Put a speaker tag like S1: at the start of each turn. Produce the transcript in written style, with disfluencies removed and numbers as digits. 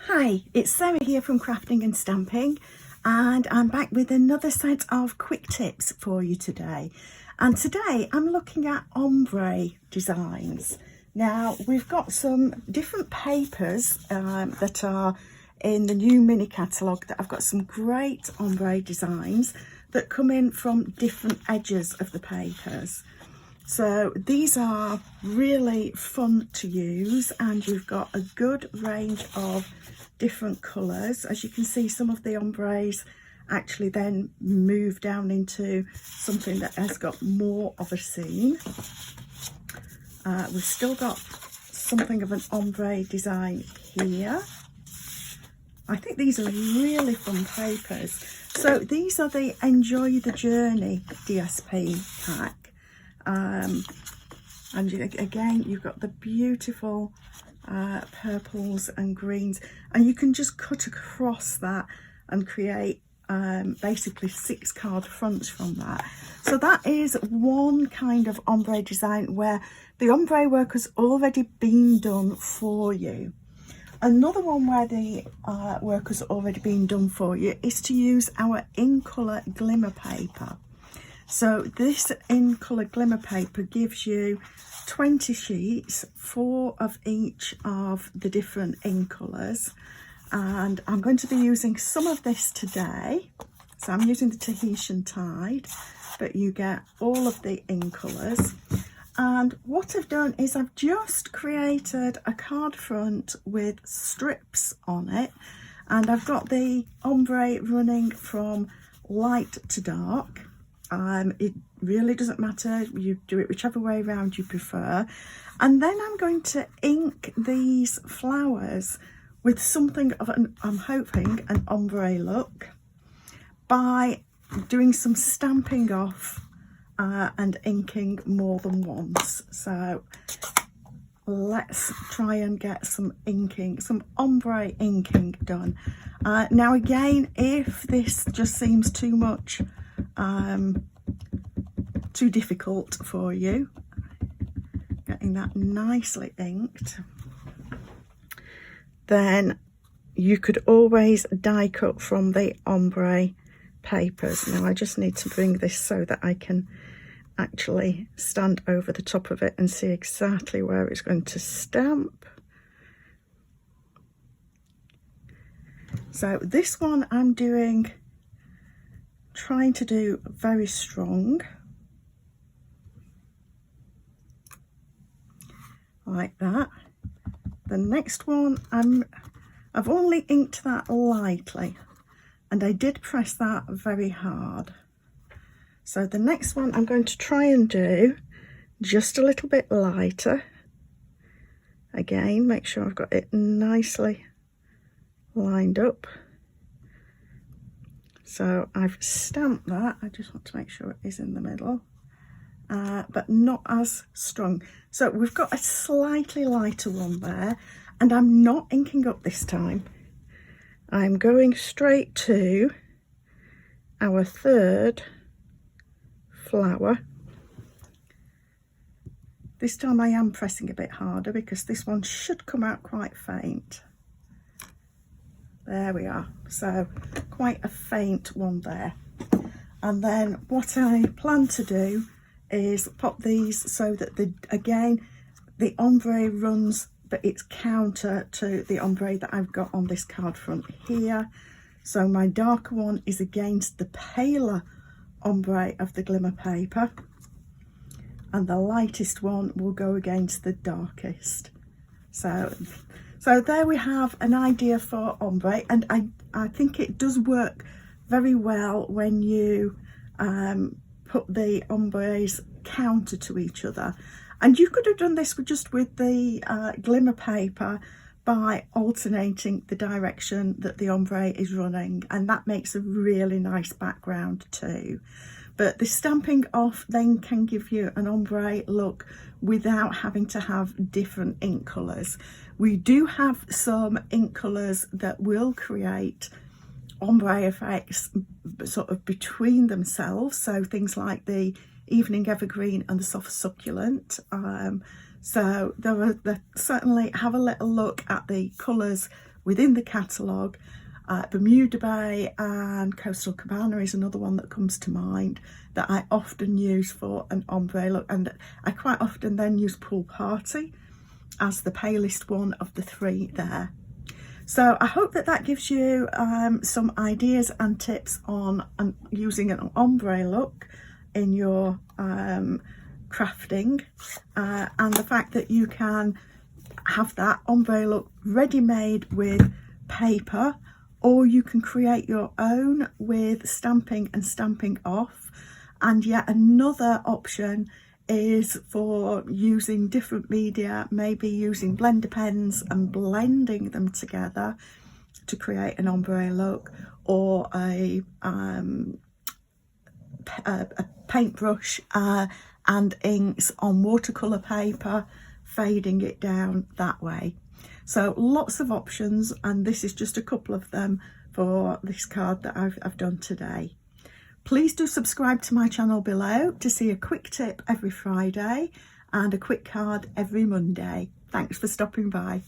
S1: Hi, it's Sarah here from Crafting and Stamping, and I'm back with another set of quick tips for you today. And today I'm looking at ombre designs. Now we've got some different papers that are in the new mini catalogue that I've got some great ombre designs that come in from different edges of the papers. So these are really fun to use, and you've got a good range of different colours. As you can see, some of the ombres actually then move down into something that has got more of a scene. We've still got something of an ombre design here. I think these are really fun papers. So these are the Enjoy the Journey DSP pack. And again, you've got the beautiful purples and greens, and you can just cut across that and create basically 6 card fronts from that. So that is one kind of ombre design where the ombre work has already been done for you. Another one where the work has already been done for you is to use our In Color Glimmer Paper. So this In Color Glimmer Paper gives you 20 sheets, 4 of each of the different ink colours, and I'm going to be using some of this today. So I'm using the Tahitian Tide, but you get all of the ink colours. And what I've done is I've just created a card front with strips on it, and I've got the ombre running from light to dark. It really doesn't matter, you do it whichever way around you prefer. And then I'm going to ink these flowers with something of an, I'm hoping, an ombre look by doing some stamping off and inking more than once. So let's try and get some inking, some ombre inking done. Now again, if this just seems too much, too difficult for you, getting that nicely inked, then you could always die cut from the ombre papers. Now I just need to bring this so that I can actually stand over the top of it and see exactly where it's going to stamp. So this one I'm trying to do very strong, like that. The next one I've only inked that lightly, and I did press that very hard. So the next one I'm going to try and do just a little bit lighter. Again, make sure I've got it nicely lined up. So I've stamped that. I just want to make sure it is in the middle, but not as strong. So we've got a slightly lighter one there, and I'm not inking up this time. I'm going straight to our third flower. This time I am pressing a bit harder because this one should come out quite faint. There we are. So quite a faint one there. And then what I plan to do is pop these so that the ombre runs, but it's counter to the ombre that I've got on this card front here. So my darker one is against the paler ombre of the glimmer paper, and the lightest one will go against the darkest. So there we have an idea for ombre, and I think it does work very well when you put the ombres counter to each other. And you could have done this with the glimmer paper by alternating the direction that the ombre is running, and that makes a really nice background too. But the stamping off then can give you an ombre look without having to have different ink colours. We do have some ink colours that will create ombre effects sort of between themselves, so things like the Evening Evergreen and the Soft Succulent. So certainly have a little look at the colours within the catalogue. Bermuda Bay and Coastal Cabana is another one that comes to mind that I often use for an ombre look, and I quite often then use Pool Party as the palest one of the three there. So I hope that that gives you some ideas and tips on using an ombre look in your crafting, and the fact that you can have that ombre look ready-made with paper, or you can create your own with stamping and stamping off. And yet another option is for using different media, maybe using blender pens and blending them together to create an ombre look, or a paintbrush and inks on watercolour paper, fading it down that way. So lots of options, and this is just a couple of them for this card that I've done today. Please do subscribe to my channel below to see a quick tip every Friday and a quick card every Monday. Thanks for stopping by.